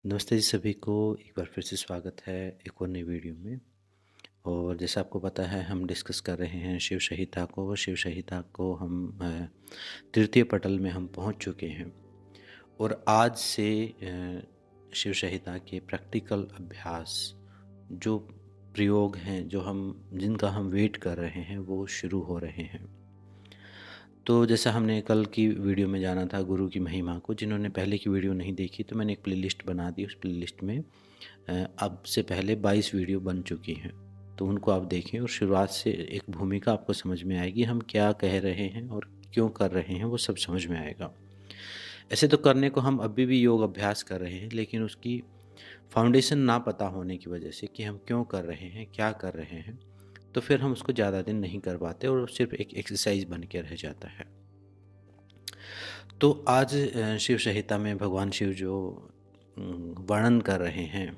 नमस्ते जी सभी को। एक बार फिर से स्वागत है एक और नई वीडियो में। और जैसा आपको पता है हम डिस्कस कर रहे हैं शिव संहिता को। शिव संहिता को हम तृतीय पटल में हम पहुंच चुके हैं और आज से शिव संहिता के प्रैक्टिकल अभ्यास जो प्रयोग हैं जो हम जिनका हम वेट कर रहे हैं वो शुरू हो रहे हैं। तो जैसा हमने कल की वीडियो में जाना था गुरु की महिमा को, जिन्होंने पहले की वीडियो नहीं देखी तो मैंने एक प्लेलिस्ट बना दी। उस प्लेलिस्ट में अब से पहले 22 वीडियो बन चुकी हैं, तो उनको आप देखें और शुरुआत से एक भूमिका आपको समझ में आएगी। हम क्या कह रहे हैं और क्यों कर रहे हैं वो सब समझ में आएगा। ऐसे तो करने को हम अभी भी योग अभ्यास कर रहे हैं, लेकिन उसकी फाउंडेशन ना पता होने की वजह से कि हम क्यों कर रहे हैं, क्या कर रहे हैं, तो फिर हम उसको ज़्यादा दिन नहीं कर पाते और सिर्फ एक एक्सरसाइज बन के रह जाता है। तो आज शिव संहिता में भगवान शिव जो वर्णन कर रहे हैं,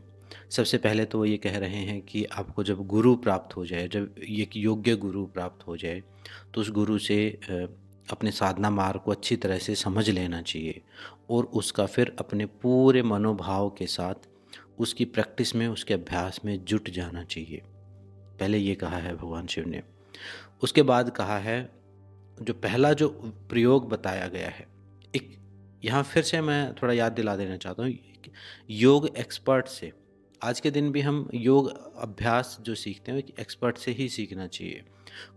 सबसे पहले तो वो ये कह रहे हैं कि आपको जब गुरु प्राप्त हो जाए, जब एक योग्य गुरु प्राप्त हो जाए, तो उस गुरु से अपने साधना मार्ग को अच्छी तरह से समझ लेना चाहिए और उसका फिर अपने पूरे मनोभाव के साथ उसकी प्रैक्टिस में, उसके अभ्यास में जुट जाना चाहिए। पहले ये कहा है भगवान शिव ने। उसके बाद कहा है, जो पहला जो प्रयोग बताया गया है, एक यहाँ फिर से मैं थोड़ा याद दिला देना चाहता हूँ, योग एक्सपर्ट से। आज के दिन भी हम योग अभ्यास जो सीखते हैं एक एक्सपर्ट से ही सीखना चाहिए।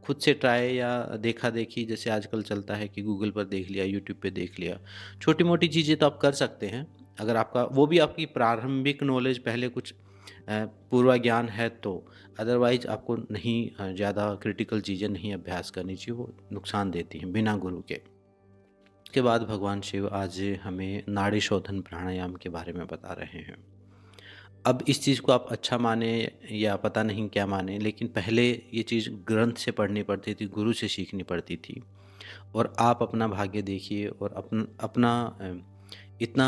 खुद से ट्राई या देखा देखी जैसे आजकल चलता है कि गूगल पर देख लिया, यूट्यूब पे देख लिया, छोटी मोटी चीज़ें तो आप कर सकते हैं। अगर आपका वो भी आपकी प्रारंभिक नॉलेज पहले कुछ पूर्व ज्ञान है तो। अदरवाइज आपको नहीं, ज़्यादा क्रिटिकल चीज़ें नहीं अभ्यास करनी चाहिए, वो नुकसान देती हैं बिना गुरु के। उसके बाद भगवान शिव आज हमें नाड़ी शोधन प्राणायाम के बारे में बता रहे हैं। अब इस चीज़ को आप अच्छा माने या पता नहीं क्या माने, लेकिन पहले ये चीज़ ग्रंथ से पढ़नी पड़ती थी, गुरु से सीखनी पड़ती थी। और आप अपना भाग्य देखिए और अपना इतना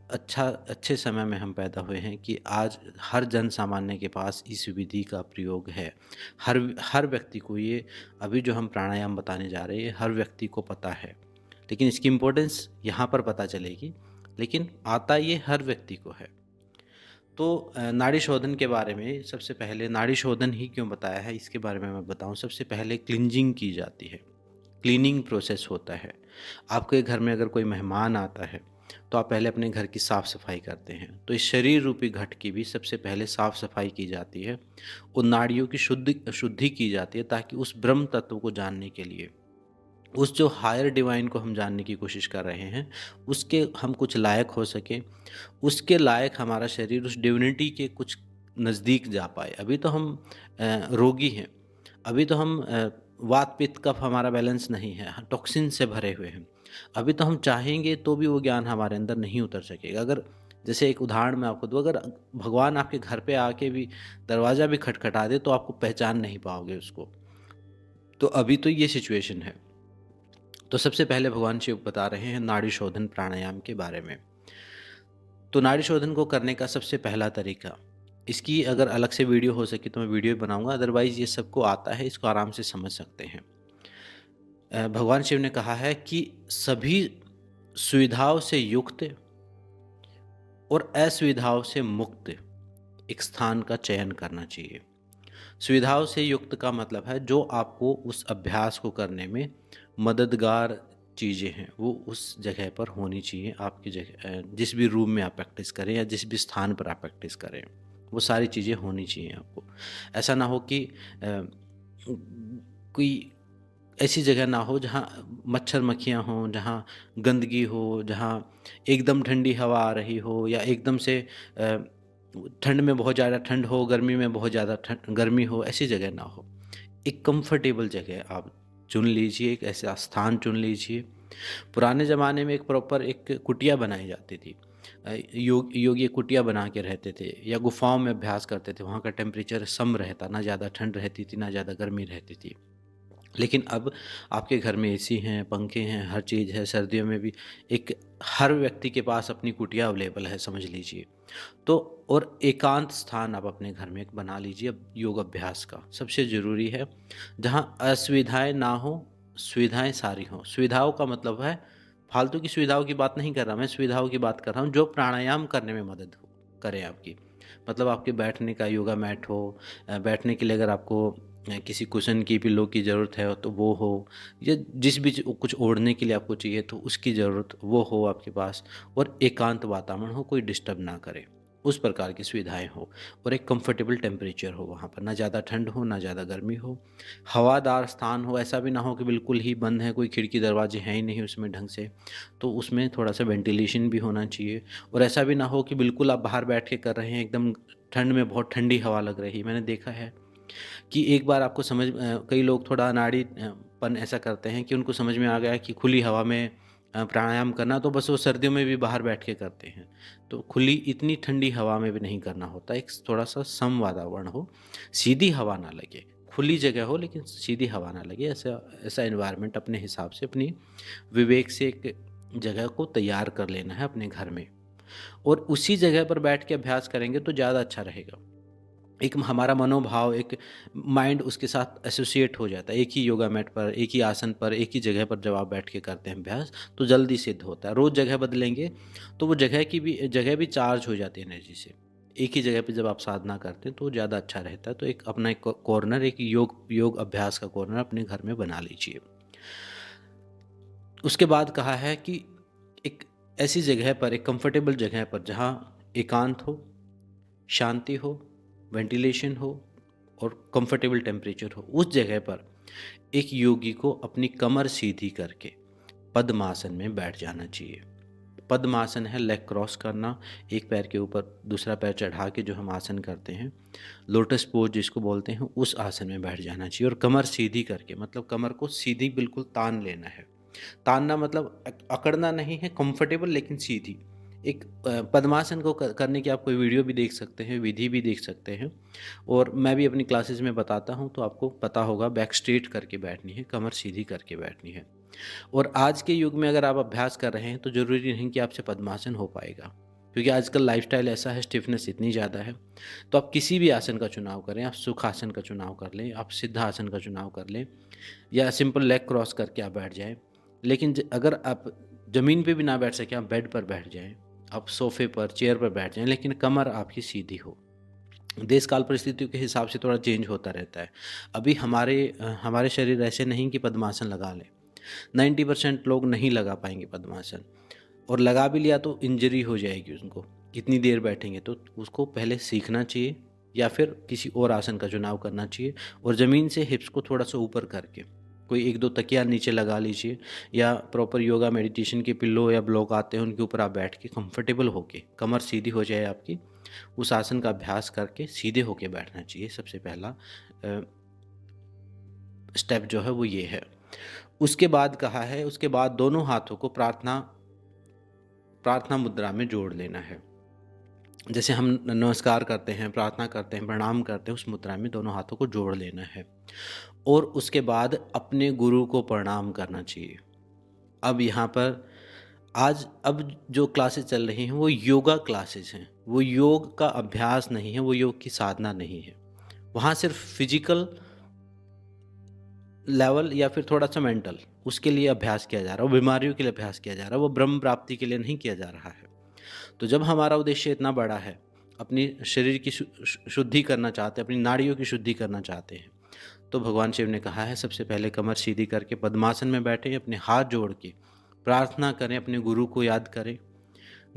अच्छे समय में हम पैदा हुए हैं कि आज हर जन सामान्य के पास इस विधि का प्रयोग है। हर व्यक्ति को ये अभी जो हम प्राणायाम बताने जा रहे हैं हर व्यक्ति को पता है, लेकिन इसकी इम्पोर्टेंस यहाँ पर पता चलेगी, लेकिन आता ये हर व्यक्ति को है। तो नाड़ी शोधन के बारे में सबसे पहले, नाड़ी शोधन ही क्यों बताया है इसके बारे में मैं बताऊं। सबसे पहले क्लिंजिंग की जाती है, क्लीनिंग प्रोसेस होता है। आपके घर में अगर कोई मेहमान आता है तो आप पहले अपने घर की साफ़ सफाई करते हैं। तो इस शरीर रूपी घट की भी सबसे पहले साफ़ सफाई की जाती है और नाड़ियों की शुद्धि की जाती है, ताकि उस ब्रह्म तत्व को जानने के लिए, उस जो हायर डिवाइन को हम जानने की कोशिश कर रहे हैं, उसके हम कुछ लायक हो सके, उसके लायक हमारा शरीर उस डिविनिटी के कुछ नज़दीक जा पाए। अभी तो हम रोगी हैं, अभी तो हम वात पित्त कफ हमारा बैलेंस नहीं है, टॉक्सिन से भरे हुए हैं। अभी तो हम चाहेंगे तो भी वो ज्ञान हमारे अंदर नहीं उतर सकेगा। अगर जैसे एक उदाहरण मैं आपको दूँ, अगर भगवान आपके घर पे आके भी दरवाज़ा भी खटखटा दे तो आपको पहचान नहीं पाओगे उसको। तो अभी तो ये सिचुएशन है। तो सबसे पहले भगवान शिव बता रहे हैं नाड़ी शोधन प्राणायाम के बारे में। तो नाड़ी शोधन को करने का सबसे पहला तरीका, इसकी अगर अलग से वीडियो हो सके तो मैं वीडियो बनाऊंगा, अदरवाइज ये सबको आता है, इसको आराम से समझ सकते हैं। भगवान शिव ने कहा है कि सभी सुविधाओं से युक्त और असुविधाओं से मुक्त एक स्थान का चयन करना चाहिए। सुविधाओं से युक्त का मतलब है जो आपको उस अभ्यास को करने में मददगार चीज़ें हैं, वो उस जगह पर होनी चाहिए। आपकी जगह जिस भी रूम में आप प्रैक्टिस करें या जिस भी स्थान पर आप प्रैक्टिस करें, वो सारी चीज़ें होनी चाहिए आपको। ऐसा ना हो कि कोई ऐसी जगह ना हो जहाँ मच्छर मक्खियाँ हों, जहाँ गंदगी हो, जहाँ एकदम ठंडी हवा आ रही हो, या एकदम से ठंड में बहुत ज़्यादा ठंड हो, गर्मी में बहुत ज़्यादा गर्मी हो, ऐसी जगह ना हो। एक कंफर्टेबल जगह आप चुन लीजिए, एक ऐसा स्थान चुन लीजिए। पुराने ज़माने में एक प्रॉपर एक कुटिया बनाई जाती थी। योगी कुटिया बना के रहते थे या गुफाओं में अभ्यास करते थे। वहाँ का टेम्परेचर सम रहता, ना ज़्यादा ठंड रहती थी, ना ज़्यादा गर्मी रहती थी। लेकिन अब आपके घर में एसी हैं, पंखे हैं, हर चीज़ है। सर्दियों में भी एक हर व्यक्ति के पास अपनी कुटिया अवेलेबल है, समझ लीजिए। तो और एकांत स्थान आप अपने घर में एक बना लीजिए अब योग अभ्यास का। सबसे ज़रूरी है जहाँ असुविधाएं ना हो, सुविधाएं सारी हों। सुविधाओं का मतलब है फालतू की सुविधाओं की बात नहीं कर रहा मैं, सुविधाओं की बात कर रहा हूँ जो प्राणायाम करने में मदद हो। करें आपकी। मतलब आपके बैठने का योगा मैट हो, बैठने के लिए अगर आपको किसी कुशन की, पिल्लो की ज़रूरत है तो वो हो, या जिस भी कुछ ओढ़ने के लिए आपको चाहिए तो उसकी ज़रूरत वो हो आपके पास, और एकांत वातावरण हो, कोई डिस्टर्ब ना करे, उस प्रकार की सुविधाएं हो, और एक कंफर्टेबल टेम्परेचर हो वहाँ पर, ना ज़्यादा ठंड हो ना ज़्यादा गर्मी हो, हवादार स्थान हो, ऐसा भी ना हो कि बिल्कुल ही बंद है, कोई खिड़की दरवाजे हैं ही नहीं उसमें ढंग से, तो उसमें थोड़ा सा वेंटिलेशन भी होना चाहिए। और ऐसा भी ना हो कि बिल्कुल आप बाहर बैठ के कर रहे हैं, एकदम ठंड में बहुत ठंडी हवा लग रही है। मैंने देखा है कि एक बार आपको कई लोग थोड़ा अनाड़ी पन ऐसा करते हैं कि उनको समझ में आ गया कि खुली हवा में प्राणायाम करना, तो बस वो सर्दियों में भी बाहर बैठ के करते हैं। तो खुली इतनी ठंडी हवा में भी नहीं करना होता, एक थोड़ा सा सम वातावरण हो, सीधी हवा ना लगे, खुली जगह हो लेकिन सीधी हवा ना लगे, ऐसा ऐसा एनवायरनमेंट अपने हिसाब से, अपनी विवेक से एक जगह को तैयार कर लेना है अपने घर में, और उसी जगह पर बैठ के अभ्यास करेंगे तो ज़्यादा अच्छा रहेगा। एक हमारा मनोभाव, एक माइंड उसके साथ एसोसिएट हो जाता है। एक ही योगा मैट पर, एक ही आसन पर, एक ही जगह पर जब आप बैठ के करते हैं अभ्यास, तो जल्दी सिद्ध होता है। रोज़ जगह बदलेंगे तो वो जगह भी चार्ज हो जाती है एनर्जी से। एक ही जगह पे जब आप साधना करते हैं तो ज़्यादा अच्छा रहता है। तो एक अपना एक कॉर्नर, एक योग अभ्यास का कॉर्नर अपने घर में बना लीजिए। उसके बाद कहा है कि एक ऐसी जगह पर, एक कंफर्टेबल जगह पर जहाँ एकांत हो, शांति हो, वेंटिलेशन हो और कंफर्टेबल टेम्परेचर हो, उस जगह पर एक योगी को अपनी कमर सीधी करके पद्मासन में बैठ जाना चाहिए। पद्मासन है लेग क्रॉस करना, एक पैर के ऊपर दूसरा पैर चढ़ा के जो हम आसन करते हैं, लोटस पोज जिसको बोलते हैं, उस आसन में बैठ जाना चाहिए। और कमर सीधी करके, मतलब कमर को सीधी बिल्कुल तान लेना है। तानना मतलब अकड़ना नहीं है, कंफर्टेबल लेकिन सीधी। एक पद्मासन को करने की आप कोई वीडियो भी देख सकते हैं, विधि भी देख सकते हैं, और मैं भी अपनी क्लासेस में बताता हूँ, तो आपको पता होगा। बैक स्ट्रेट करके बैठनी है, कमर सीधी करके बैठनी है। और आज के युग में अगर आप अभ्यास कर रहे हैं तो ज़रूरी नहीं कि आपसे पद्मासन हो पाएगा, क्योंकि आजकल लाइफस्टाइल ऐसा है, स्टिफनेस इतनी ज़्यादा है। तो आप किसी भी आसन का चुनाव करें, आप सुखासन का चुनाव कर लें, आप सिद्धासन का चुनाव कर लें, या सिंपल लेग क्रॉस करके आप बैठ जाएं। लेकिन अगर आप ज़मीन पे भी ना बैठ सकें, आप बेड पर बैठ जाएं, आप सोफे पर, चेयर पर बैठ जाएं, लेकिन कमर आपकी सीधी हो। देश काल परिस्थितियों के हिसाब से थोड़ा चेंज होता रहता है। अभी हमारे शरीर ऐसे नहीं कि पद्मासन लगा लें। 90% लोग नहीं लगा पाएंगे पद्मासन, और लगा भी लिया तो इंजरी हो जाएगी उनको, कितनी देर बैठेंगे। तो उसको पहले सीखना चाहिए, या फिर किसी और आसन का चुनाव करना चाहिए, और ज़मीन से हिप्स को थोड़ा सा ऊपर करके कोई 1-2 तकिया नीचे लगा लीजिए, या प्रॉपर योगा मेडिटेशन के पिल्लो या ब्लॉक आते हैं उनके ऊपर आप बैठ के कंफर्टेबल होके, कमर सीधी हो जाए आपकी, उस आसन का अभ्यास करके सीधे होके बैठना चाहिए। सबसे पहला स्टेप जो है वो ये है। उसके बाद कहा है, उसके बाद दोनों हाथों को प्रार्थना मुद्रा में जोड़ लेना है। जैसे हम नमस्कार करते हैं, प्रार्थना करते हैं, प्रणाम करते हैं, उस मुद्रा में दोनों हाथों को जोड़ लेना है। और उसके बाद अपने गुरु को प्रणाम करना चाहिए। अब यहाँ पर अब जो क्लासेस चल रही हैं वो योगा क्लासेस हैं, वो योग का अभ्यास नहीं है, वो योग की साधना नहीं है। वहाँ सिर्फ फिजिकल लेवल या फिर थोड़ा सा मेंटल, उसके लिए अभ्यास किया जा रहा है, वो बीमारियों के लिए अभ्यास किया जा रहा है, वो ब्रह्म प्राप्ति के लिए नहीं किया जा रहा है। तो जब हमारा उद्देश्य इतना बड़ा है, अपनी शरीर की शुद्धि करना चाहते हैं, अपनी नाड़ियों की शुद्धि करना चाहते हैं, तो भगवान शिव ने कहा है सबसे पहले कमर सीधी करके पद्मासन में बैठें, अपने हाथ जोड़ के प्रार्थना करें, अपने गुरु को याद करें।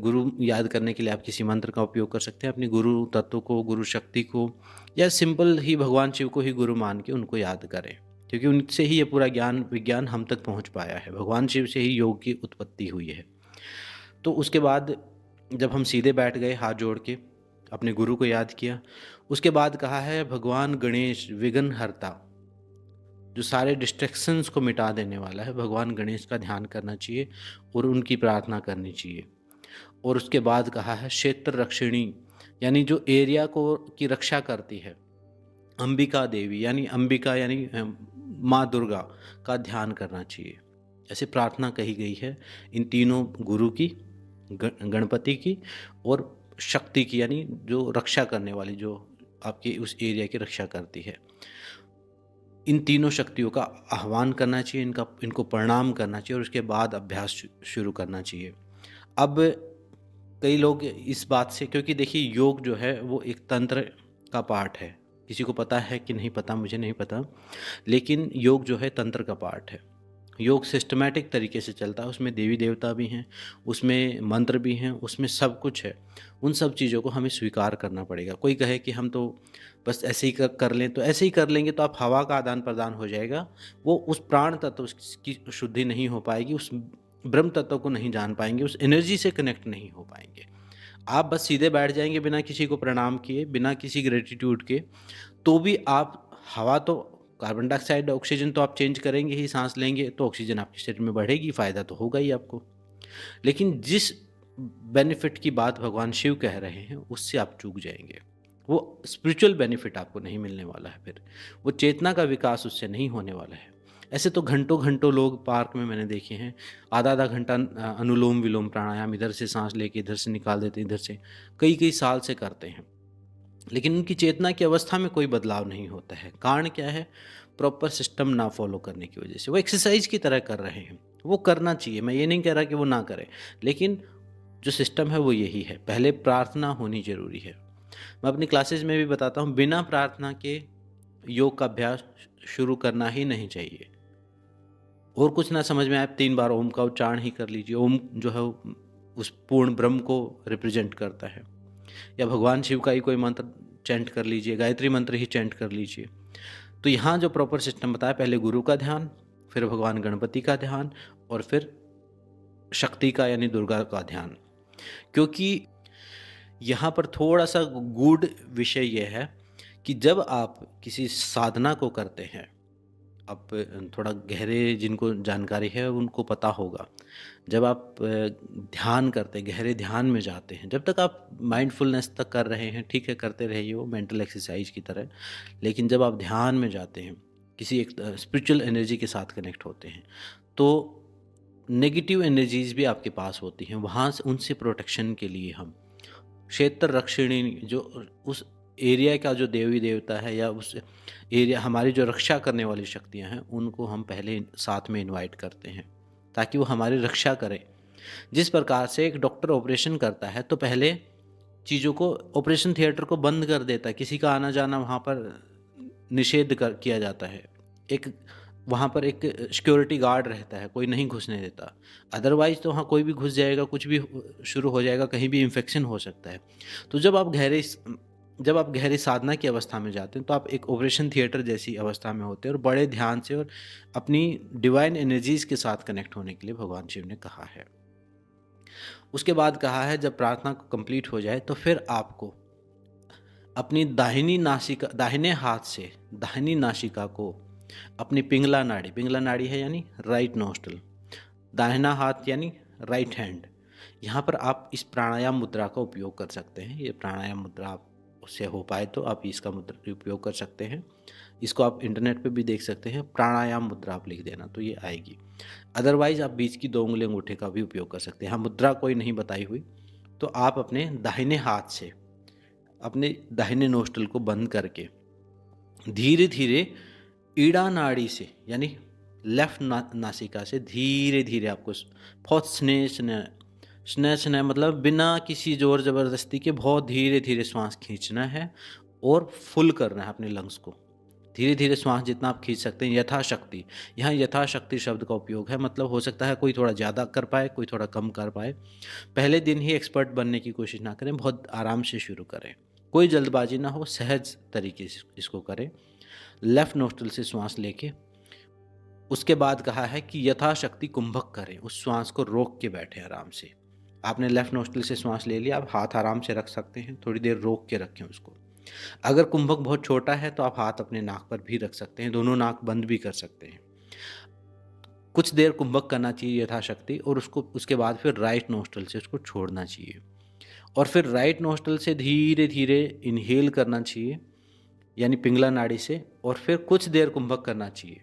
गुरु याद करने के लिए आप किसी मंत्र का उपयोग कर सकते हैं, अपने गुरु तत्व को, गुरु शक्ति को, या सिंपल ही भगवान शिव को ही गुरु मान के उनको याद करें, क्योंकि उनसे ही ये पूरा ज्ञान विज्ञान हम तक पहुंच पाया है। भगवान शिव से ही योग की उत्पत्ति हुई है। तो उसके बाद जब हम सीधे बैठ गए, हाथ जोड़ के अपने गुरु को याद किया, उसके बाद कहा है भगवान गणेश विघ्न हरता, जो सारे डिस्ट्रैक्शंस को मिटा देने वाला है, भगवान गणेश का ध्यान करना चाहिए और उनकी प्रार्थना करनी चाहिए। और उसके बाद कहा है क्षेत्र रक्षिणी, यानी जो एरिया को की रक्षा करती है, अंबिका देवी, यानी अंबिका यानी माँ दुर्गा का ध्यान करना चाहिए। ऐसे प्रार्थना कही गई है इन तीनों गुरु की, गणपति की और शक्ति की, यानी जो रक्षा करने वाली, जो आपके उस एरिया की रक्षा करती है। इन तीनों शक्तियों का आह्वान करना चाहिए, इनको प्रणाम करना चाहिए, और उसके बाद अभ्यास शुरू करना चाहिए। अब कई लोग इस बात से, क्योंकि देखिए योग जो है वो एक तंत्र का पार्ट है, किसी को पता है कि नहीं पता मुझे नहीं पता, लेकिन योग जो है तंत्र का पार्ट है। योग सिस्टमैटिक तरीके से चलता है, उसमें देवी देवता भी हैं, उसमें मंत्र भी हैं, उसमें सब कुछ है। उन सब चीज़ों को हमें स्वीकार करना पड़ेगा। कोई कहे कि हम तो बस ऐसे ही कर लें, तो ऐसे ही कर लेंगे तो आप हवा का आदान प्रदान हो जाएगा, वो उस प्राण तत्व की शुद्धि नहीं हो पाएगी, उस ब्रह्म तत्व को नहीं जान पाएंगे, उस एनर्जी से कनेक्ट नहीं हो पाएंगे। आप बस सीधे बैठ जाएंगे बिना किसी को प्रणाम किए, बिना किसी ग्रेटिट्यूड के, तो भी आप हवा तो, कार्बन डाइऑक्साइड ऑक्सीजन तो आप चेंज करेंगे ही, सांस लेंगे तो ऑक्सीजन आपके शरीर में बढ़ेगी, फ़ायदा तो होगा ही आपको। लेकिन जिस बेनिफिट की बात भगवान शिव कह रहे हैं उससे आप चूक जाएंगे। वो स्पिरिचुअल बेनिफिट आपको नहीं मिलने वाला है, फिर वो चेतना का विकास उससे नहीं होने वाला है। ऐसे तो घंटों घंटों लोग पार्क में मैंने देखे हैं, आधा आधा घंटा अनुलोम विलोम प्राणायाम, इधर से सांस लेके इधर से निकाल देते हैं, इधर से कई कई साल से करते हैं, लेकिन उनकी चेतना की अवस्था में कोई बदलाव नहीं होता है। कारण क्या है? प्रॉपर सिस्टम ना फॉलो करने की वजह से। वो एक्सरसाइज की तरह कर रहे हैं, वो करना चाहिए, मैं ये नहीं कह रहा कि वो ना करें, लेकिन जो सिस्टम है वो यही है। पहले प्रार्थना होनी जरूरी है। मैं अपनी क्लासेस में भी बताता हूँ, बिना प्रार्थना के योग का अभ्यास शुरू करना ही नहीं चाहिए। और कुछ ना समझ में आए, 3 बार ओम का उच्चारण ही कर लीजिए। ओम जो है उस पूर्ण ब्रह्म को रिप्रेजेंट करता है। या भगवान शिव का ही कोई मंत्र चैंट कर लीजिए, गायत्री मंत्र ही चैंट कर लीजिए। तो यहाँ जो प्रॉपर सिस्टम बताया, पहले गुरु का ध्यान, फिर भगवान गणपति का ध्यान, और फिर शक्ति का यानी दुर्गा का ध्यान। क्योंकि यहाँ पर थोड़ा सा गूढ़ विषय यह है कि जब आप किसी साधना को करते हैं, अब थोड़ा गहरे जिनको जानकारी है उनको पता होगा, जब आप ध्यान करते हैं, गहरे ध्यान में जाते हैं, जब तक आप माइंडफुलनेस तक कर रहे हैं, ठीक है, करते रहिए वो मेंटल एक्सरसाइज की तरह, लेकिन जब आप ध्यान में जाते हैं, किसी एक स्पिरिचुअल एनर्जी के साथ कनेक्ट होते हैं, तो नेगेटिव एनर्जीज भी आपके पास होती हैं। वहाँ से उनसे प्रोटेक्शन के लिए हम क्षेत्र रक्षिणी, जो उस एरिया का जो देवी देवता है या उस एरिया हमारी जो रक्षा करने वाली शक्तियां हैं, उनको हम पहले साथ में इनवाइट करते हैं ताकि वो हमारी रक्षा करें। जिस प्रकार से एक डॉक्टर ऑपरेशन करता है तो पहले चीज़ों को, ऑपरेशन थिएटर को बंद कर देता है, किसी का आना जाना वहाँ पर निषेध किया जाता है। एक वहाँ पर एक सिक्योरिटी गार्ड रहता है, कोई नहीं घुसने देता। अदरवाइज तो वहाँ कोई भी घुस जाएगा, कुछ भी शुरू हो जाएगा, कहीं भी इन्फेक्शन हो सकता है। तो जब आप गहरी साधना की अवस्था में जाते हैं तो आप एक ऑपरेशन थिएटर जैसी अवस्था में होते हैं, और बड़े ध्यान से और अपनी डिवाइन एनर्जीज के साथ कनेक्ट होने के लिए भगवान शिव ने कहा है। उसके बाद कहा है जब प्रार्थना कंप्लीट हो जाए तो फिर आपको अपनी दाहिने हाथ से दाहिनी नासिका को अपनी पिंगला नाड़ी है यानी राइट नोस्ट्रल, दाहिना हाथ यानी राइट हैंड, यहाँ पर आप इस प्राणायाम मुद्रा का उपयोग कर सकते हैं। ये प्राणायाम मुद्रा आप उससे हो पाए तो आप इसका मुद्रा उपयोग कर सकते हैं। इसको आप इंटरनेट पे भी देख सकते हैं, प्राणायाम मुद्रा आप लिख देना तो ये आएगी। अदरवाइज आप बीच की 2 उंगली अंगूठे का भी उपयोग कर सकते हैं। हाँ, मुद्रा कोई नहीं बताई हुई, तो आप अपने दाहिने हाथ से अपने दाहिने नोस्ट्रल को बंद करके धीरे धीरे ईड़ा नाड़ी से यानी लेफ्ट नासिका से धीरे धीरे आपको बहुत स्नेह मतलब बिना किसी जोर ज़बरदस्ती के बहुत धीरे धीरे श्वास खींचना है और फुल करना है अपने लंग्स को। धीरे धीरे श्वास जितना आप खींच सकते हैं यथाशक्ति। यहाँ यथाशक्ति शब्द का उपयोग है, मतलब हो सकता है कोई थोड़ा ज़्यादा कर पाए, कोई थोड़ा कम कर पाए। पहले दिन ही एक्सपर्ट बनने की कोशिश ना करें, बहुत आराम से शुरू करें, कोई जल्दबाजी ना हो, सहज तरीके से इसको करें। लेफ्ट नोस्ट्रल से श्वास लेके उसके बाद कहा है कि यथाशक्ति कुंभक करें, उस श्वास को रोक के बैठे आराम से। आपने लेफ्ट नोस्ट्रल से श्वास ले लिया, आप हाथ आराम से रख सकते हैं, थोड़ी देर रोक के रखें उसको। अगर कुंभक बहुत छोटा है तो आप हाथ अपने नाक पर भी रख सकते हैं, दोनों नाक बंद भी कर सकते हैं। कुछ देर कुंभक करना चाहिए यथाशक्ति, और उसके बाद फिर राइट नोस्ट्रल से उसको छोड़ना चाहिए, और फिर राइट नोस्ट्रल से धीरे धीरे इनहेल करना चाहिए यानी पिंगला नाड़ी से, और फिर कुछ देर कुंभक करना चाहिए,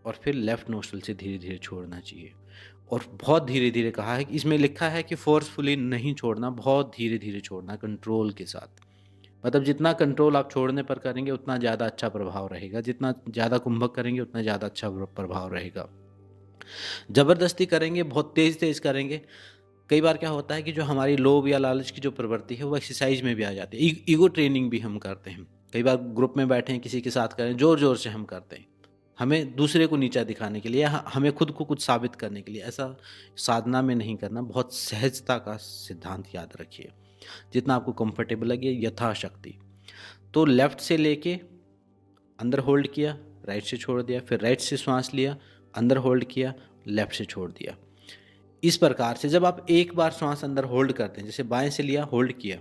और फिर लेफ्ट नोस्ट्रल से धीरे धीरे छोड़ना चाहिए। और बहुत धीरे धीरे कहा है कि इसमें लिखा है कि फोर्सफुली नहीं छोड़ना, बहुत धीरे धीरे छोड़ना, कंट्रोल के साथ। मतलब जितना कंट्रोल आप छोड़ने पर करेंगे उतना ज़्यादा अच्छा प्रभाव रहेगा, जितना ज़्यादा कुंभक करेंगे उतना ज़्यादा अच्छा प्रभाव रहेगा। ज़बरदस्ती करेंगे, बहुत तेज़ तेज़ करेंगे कई बार क्या होता है कि जो हमारी लोभ या लालच की जो प्रवृत्ति है वो एक्सरसाइज में भी आ जाती है। ईगो ट्रेनिंग भी हम करते हैं। कई बार ग्रुप में बैठे हैं, किसी के साथ करें, ज़ोर ज़ोर से हम करते हैं, हमें दूसरे को नीचा दिखाने के लिए या हमें खुद को कुछ साबित करने के लिए। ऐसा साधना में नहीं करना, बहुत सहजता का सिद्धांत याद रखिए। जितना आपको कंफर्टेबल लगे, यथाशक्ति। तो लेफ्ट से लेके अंदर होल्ड किया, राइट से छोड़ दिया, फिर राइट से सांस लिया, अंदर होल्ड किया, लेफ्ट से छोड़ दिया। इस प्रकार से जब आप एक बार सांस अंदर होल्ड करते हैं, जैसे बाएं से लिया, होल्ड किया,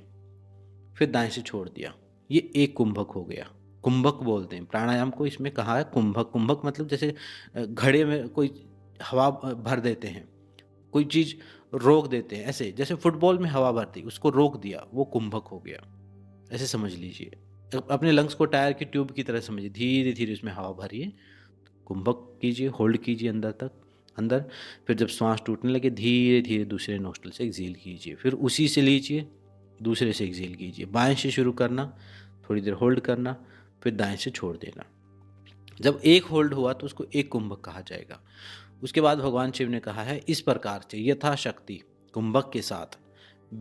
फिर दाएं से छोड़ दिया, ये एक कुंभक हो गया। कुंभक बोलते हैं प्राणायाम को, इसमें कहा है कुंभक। कुंभक मतलब जैसे घड़े में कोई हवा भर देते हैं, कोई चीज़ रोक देते हैं, ऐसे जैसे फुटबॉल में हवा भरती, उसको रोक दिया, वो कुंभक हो गया। ऐसे समझ लीजिए, अपने लंग्स को टायर की ट्यूब की तरह समझिए, धीरे धीरे उसमें हवा भरिए, कुंभक कीजिए, होल्ड कीजिए अंदर तक, अंदर। फिर जब सांस टूटने लगे, धीरे धीरे दूसरे नोस्ट्रल से एक्सहेल कीजिए, फिर उसी से लीजिए, दूसरे से एक्सहेल कीजिए। बाएं से शुरू करना, थोड़ी देर होल्ड करना, फिर दाएं से छोड़ देना। जब एक होल्ड हुआ तो उसको एक कुंभक कहा जाएगा। उसके बाद भगवान शिव ने कहा है, इस प्रकार से यथाशक्ति कुंभक के साथ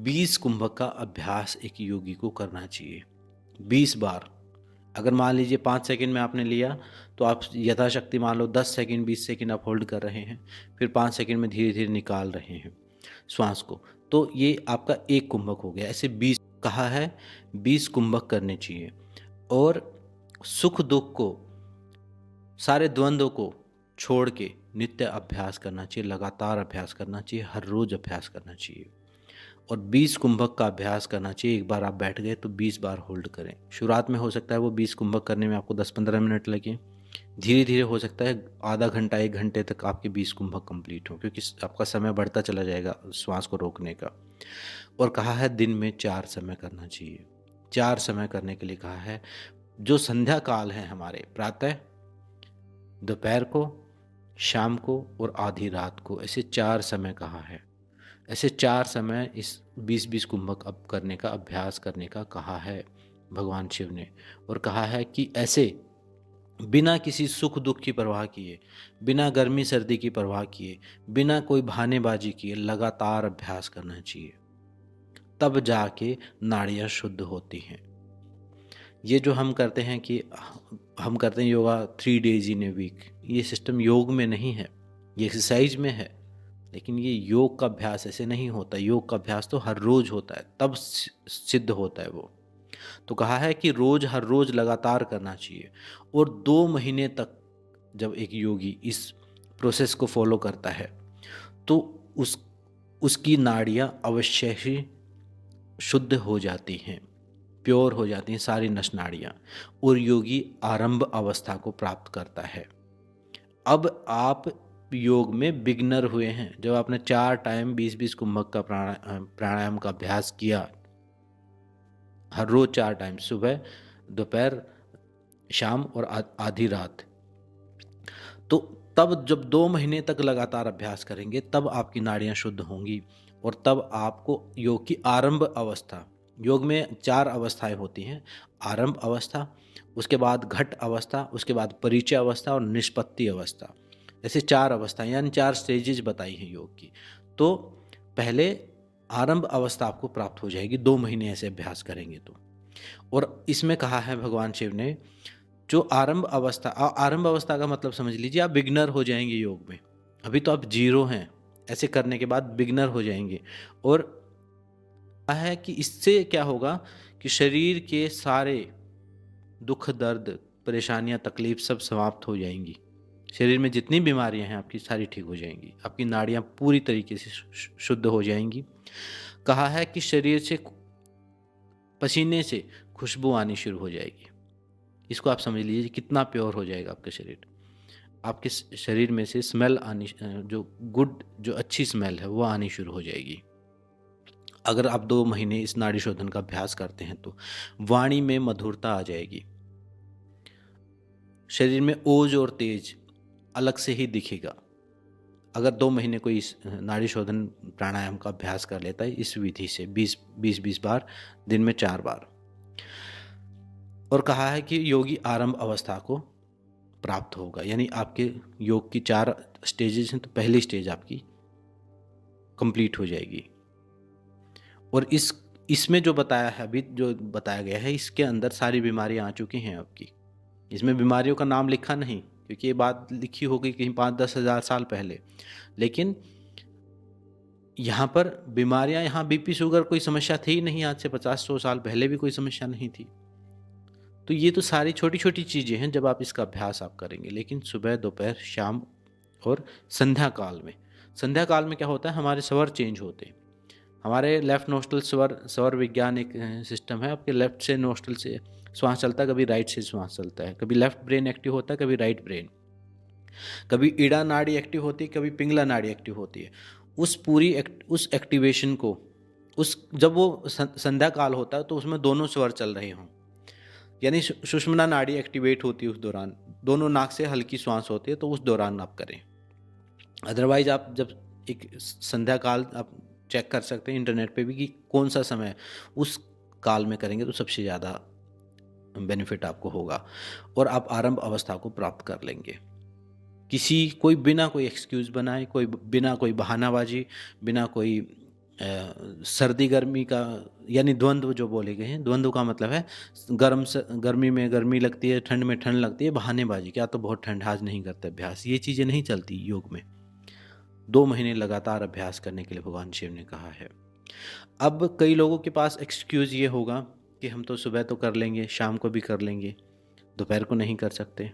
20 कुंभक का अभ्यास एक योगी को करना चाहिए। 20 बार। अगर मान लीजिए 5 सेकंड में आपने लिया, तो आप यथाशक्ति मान लो 10 सेकंड 20 सेकंड आप होल्ड कर रहे हैं, फिर 5 सेकंड में धीरे धीरे निकाल रहे हैं श्वास को, तो ये आपका एक कुंभक हो गया। ऐसे 20 कहा है, 20 कुंभक करने चाहिए। और सुख दुख को, सारे द्वंद्व को छोड़ के नित्य अभ्यास करना चाहिए, लगातार अभ्यास करना चाहिए, हर रोज अभ्यास करना चाहिए। और 20 कुंभक का अभ्यास करना चाहिए। एक बार आप बैठ गए तो 20 बार होल्ड करें। शुरुआत में हो सकता है वो 20 कुंभक करने में आपको 10-15 मिनट लगे, धीरे धीरे हो सकता है आधा घंटा 1 घंटे तक आपके 20 कुंभक कंप्लीट हो, क्योंकि आपका समय बढ़ता चला जाएगा श्वास को रोकने का। और कहा है दिन में 4 समय करना चाहिए। 4 समय करने के लिए कहा है। जो संध्या काल है हमारे, प्रातः, दोपहर को, शाम को और आधी रात को, ऐसे 4 समय कहा है। ऐसे 4 समय इस 20-20 कुंभक अब करने का, अभ्यास करने का कहा है भगवान शिव ने। और कहा है कि ऐसे बिना किसी सुख दुख की परवाह किए, बिना गर्मी सर्दी की परवाह किए, बिना कोई बहानेबाजी किए लगातार अभ्यास करना चाहिए, तब जाके नाड़ियाँ शुद्ध होती हैं। ये जो हम करते हैं कि हम करते हैं yoga 3 days in a week, ये सिस्टम योग में नहीं है, ये एक्सरसाइज में है। लेकिन ये योग का अभ्यास ऐसे नहीं होता। योग का अभ्यास तो हर रोज होता है, तब सिद्ध होता है वो। तो कहा है कि रोज, हर रोज लगातार करना चाहिए। और 2 महीने तक जब एक योगी इस प्रोसेस को फॉलो करता है, तो उसकी नाड़ियाँ अवश्य ही शुद्ध हो जाती हैं, प्योर हो जाती हैं सारी नस नाड़ियाँ, और योगी आरंभ अवस्था को प्राप्त करता है। अब आप योग में बिगनर हुए हैं। जब आपने 4 टाइम 20-20 कुंभक का प्राणायाम का अभ्यास किया, हर रोज 4 टाइम, सुबह, दोपहर, शाम और आधी रात, तो तब जब 2 महीने तक लगातार अभ्यास करेंगे, तब आपकी नाड़ियाँ शुद्ध होंगी। और तब आपको योग की आरंभ अवस्था, योग में 4 अवस्थाएं होती हैं। आरंभ अवस्था, उसके बाद घट अवस्था, उसके बाद परिचय अवस्था और निष्पत्ति अवस्था। ऐसे 4 अवस्थाएं, यानी 4 स्टेजेज बताई हैं योग की। तो पहले आरंभ अवस्था आपको प्राप्त हो जाएगी 2 महीने ऐसे अभ्यास करेंगे तो। और इसमें कहा है भगवान शिव ने, जो आरंभ अवस्था का मतलब समझ लीजिए, आप बिगनर हो जाएंगे योग में। अभी तो आप जीरो हैं, ऐसे करने के बाद बिगनर हो जाएंगे। और है कि इससे क्या होगा कि शरीर के सारे दुख, दर्द, परेशानियां, तकलीफ सब समाप्त हो जाएंगी। शरीर में जितनी बीमारियां हैं आपकी सारी ठीक हो जाएंगी, आपकी नाड़ियां पूरी तरीके से शुद्ध हो जाएंगी। कहा है कि शरीर से, पसीने से खुशबू आनी शुरू हो जाएगी। इसको आप समझ लीजिए कितना प्योर हो जाएगा आपका शरीर। आपके शरीर में से स्मेल आनी, जो गुड, जो अच्छी स्मेल है वो आनी शुरू हो जाएगी। अगर आप 2 महीने इस नाड़ी शोधन का अभ्यास करते हैं तो वाणी में मधुरता आ जाएगी, शरीर में ओज और तेज अलग से ही दिखेगा। अगर 2 महीने कोई इस नाड़ी शोधन प्राणायाम का अभ्यास कर लेता है इस विधि से 20 बार, दिन में 4 बार। और कहा है कि योगी आरंभ अवस्था को प्राप्त होगा, यानी आपके योग की 4 स्टेजेस हैं, तो पहली स्टेज आपकी कंप्लीट हो जाएगी। और इसमें जो बताया है, अभी जो बताया गया है, इसके अंदर सारी बीमारियां आ चुकी हैं आपकी। इसमें बीमारियों का नाम लिखा नहीं, क्योंकि ये बात लिखी होगी कहीं 5-10 हज़ार साल पहले, लेकिन यहाँ पर बीमारियां, यहाँ बीपी शुगर कोई समस्या थी ही नहीं, आज से 50-100 साल पहले भी कोई समस्या नहीं थी। तो ये तो सारी छोटी छोटी चीज़ें हैं जब आप इसका अभ्यास आप करेंगे। लेकिन सुबह, दोपहर, शाम और संध्या काल में, संध्या काल में क्या होता है, हमारे स्वर चेंज होते हैं। हमारे लेफ्ट नोस्ट्रल स्वर विज्ञान एक सिस्टम है, आपके लेफ्ट से नोस्ट्रल से श्वास चलता है, कभी राइट से श्वास चलता है, कभी लेफ्ट ब्रेन एक्टिव होता है, कभी राइट ब्रेन, कभी ईड़ा नाड़ी एक्टिव होती है, कभी पिंगला नाड़ी एक्टिव होती है। उस एक्टिवेशन को, उस जब वो संध्या काल होता है तो उसमें दोनों स्वर चल रहे हों, यानी सुषुम्ना नाड़ी एक्टिवेट होती है उस दौरान, दोनों नाक से हल्की श्वास होती है, तो उस दौरान आप करें। अदरवाइज आप जब एक संध्या काल आप चेक कर सकते हैं इंटरनेट पे भी कि कौन सा समय, उस काल में करेंगे तो सबसे ज़्यादा बेनिफिट आपको होगा और आप आरंभ अवस्था को प्राप्त कर लेंगे। कोई बिना कोई एक्सक्यूज़ बनाए, कोई बिना कोई बहानाबाजी, बिना कोई सर्दी गर्मी का, यानी द्वंद्व जो बोले गए हैं, द्वंद्व का मतलब है गर्मी में गर्मी लगती है, ठंड में ठंड लगती है, बहानेबाजी, क्या तो बहुत ठंड, आज नहीं करते अभ्यास, ये चीज़ें नहीं चलती योग में। 2 महीने लगातार अभ्यास करने के लिए भगवान शिव ने कहा है। अब कई लोगों के पास एक्सक्यूज़ ये होगा कि हम तो सुबह तो कर लेंगे, शाम को भी कर लेंगे, दोपहर को नहीं कर सकते,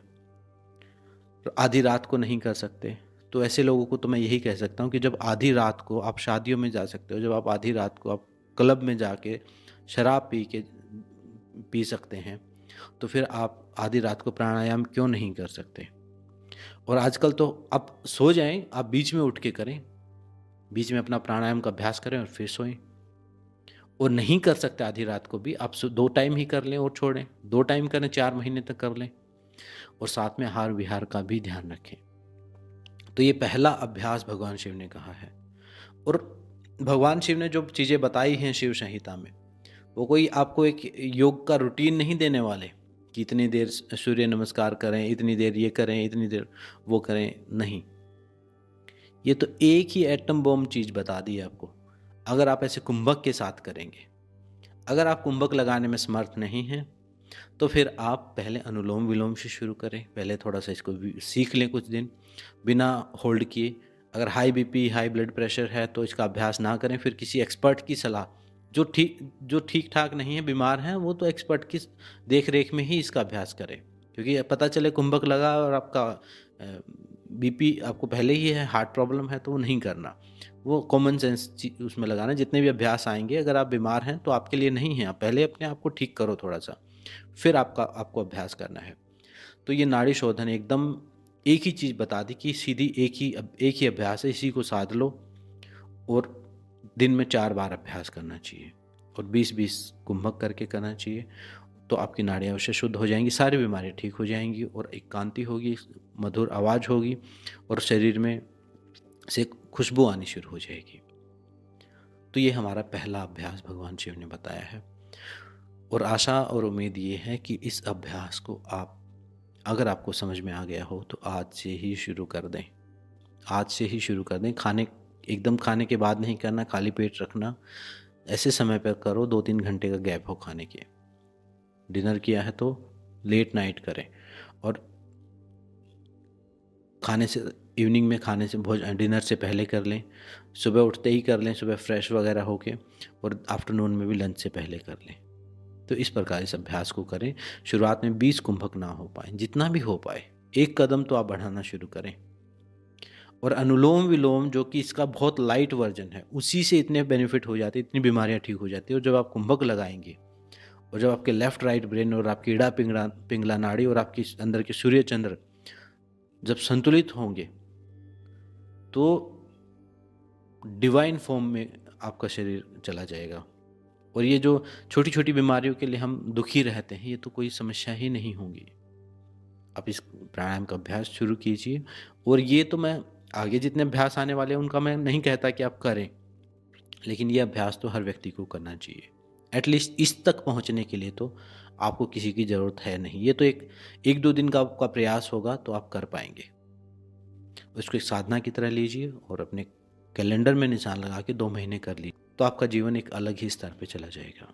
आधी रात को नहीं कर सकते। तो ऐसे लोगों को तो मैं यही कह सकता हूँ कि जब आधी रात को आप शादियों में जा सकते हो, जब आप आधी रात को आप क्लब में जाके शराब पी सकते हैं, तो फिर आप आधी रात को प्राणायाम क्यों नहीं कर सकते। और आजकल तो आप सो जाएं, आप बीच में उठ के करें, बीच में अपना प्राणायाम का अभ्यास करें और फिर सोएं। और नहीं कर सकते आधी रात को भी, आप 2 टाइम ही कर लें और छोड़ें, 2 टाइम करें, 4 महीने तक कर लें, और साथ में आहार विहार का भी ध्यान रखें। तो ये पहला अभ्यास भगवान शिव ने कहा है। और भगवान शिव ने जो चीज़ें बताई हैं शिव संहिता में, वो कोई आपको एक योग का रूटीन नहीं देने वाले कि इतनी देर सूर्य नमस्कार करें, इतनी देर ये करें, इतनी देर वो करें, नहीं। ये तो एक ही एटम बॉम्ब चीज़ बता दी है आपको। अगर आप ऐसे कुंभक के साथ करेंगे, अगर आप कुंभक लगाने में समर्थ नहीं हैं, तो फिर आप पहले अनुलोम विलोम से शुरू करें, पहले थोड़ा सा इसको सीख लें कुछ दिन बिना होल्ड किए। अगर high BP, high blood pressure है तो इसका अभ्यास ना करें, फिर किसी एक्सपर्ट की सलाह, जो ठीक ठाक नहीं है, बीमार हैं, वो तो एक्सपर्ट की देख रेख में ही इसका अभ्यास करें। क्योंकि पता चले कुंभक लगा और आपका बीपी आपको पहले ही है, हार्ट प्रॉब्लम है, तो वो नहीं करना, वो कॉमन सेंस उसमें लगाना। जितने भी अभ्यास आएंगे, अगर आप बीमार हैं तो आपके लिए नहीं है, आप पहले अपने आप को ठीक करो थोड़ा सा, फिर आपको अभ्यास करना है। तो ये नाड़ी शोधन एकदम एक ही चीज़ बता दी कि सीधी एक ही अभ्यास है, इसी को साध लो और दिन में 4 बार अभ्यास करना चाहिए और 20-20 कुंभक करके करना चाहिए। तो आपकी नाड़ियाँ अवश्य शुद्ध हो जाएंगी, सारी बीमारियाँ ठीक हो जाएंगी और एक कांति होगी, मधुर आवाज़ होगी और शरीर में से खुशबू आनी शुरू हो जाएगी। तो ये हमारा पहला अभ्यास भगवान शिव ने बताया है। और आशा और उम्मीद ये है कि इस अभ्यास को आप, अगर आपको समझ में आ गया हो, तो आज से ही शुरू कर दें, आज से ही शुरू कर दें। एकदम खाने के बाद नहीं करना, खाली पेट रखना, ऐसे समय पर करो 2-3 घंटे का गैप हो खाने के। डिनर किया है तो लेट नाइट करें और खाने से, इवनिंग में खाने से, डिनर से पहले कर लें, सुबह उठते ही कर लें, सुबह फ्रेश वगैरह होके, और आफ्टरनून में भी लंच से पहले कर लें। तो इस प्रकार इस अभ्यास को करें। शुरुआत में 20 कुंभक ना हो पाए, जितना भी हो पाए, एक कदम तो आप बढ़ाना शुरू करें। और अनुलोम विलोम, जो कि इसका बहुत लाइट वर्जन है, उसी से इतने बेनिफिट हो जाते हैं, इतनी बीमारियां ठीक हो जाती है। और जब आप कुंभक लगाएंगे और जब आपके लेफ्ट राइट ब्रेन और आपकी ईड़ा पिंगला नाड़ी और आपकी अंदर के सूर्य चंद्र जब संतुलित होंगे, तो डिवाइन फॉर्म में आपका शरीर चला जाएगा। और ये जो छोटी छोटी बीमारियों के लिए हम दुखी रहते हैं, ये तो कोई समस्या ही नहीं होगी। आप इस प्राणायाम का अभ्यास शुरू कीजिए। और ये तो मैं आगे जितने अभ्यास आने वाले हैं उनका मैं नहीं कहता कि आप करें, लेकिन ये अभ्यास तो हर व्यक्ति को करना चाहिए। एटलीस्ट इस तक पहुंचने के लिए तो आपको किसी की ज़रूरत है नहीं। ये तो एक 2 दिन का आपका प्रयास होगा तो आप कर पाएंगे। उसको एक साधना की तरह लीजिए और अपने कैलेंडर में निशान लगा के 2 महीने कर लीजिए। तो आपका जीवन एक अलग ही स्तर पे चला जाएगा।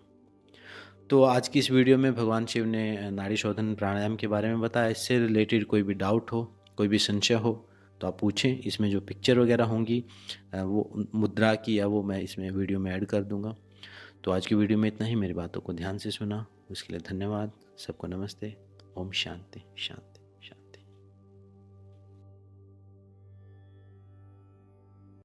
तो आज की इस वीडियो में भगवान शिव ने नाड़ी शोधन प्राणायाम के बारे में बताया। इससे रिलेटेड कोई भी डाउट हो, कोई भी संशय हो तो आप पूछें। इसमें जो पिक्चर वगैरह होंगी वो मुद्रा की या वो मैं इसमें वीडियो में ऐड कर दूंगा। तो आज की वीडियो में इतना ही। मेरी बातों को ध्यान से सुना उसके लिए धन्यवाद। सबको नमस्ते। ओम शांति शांति।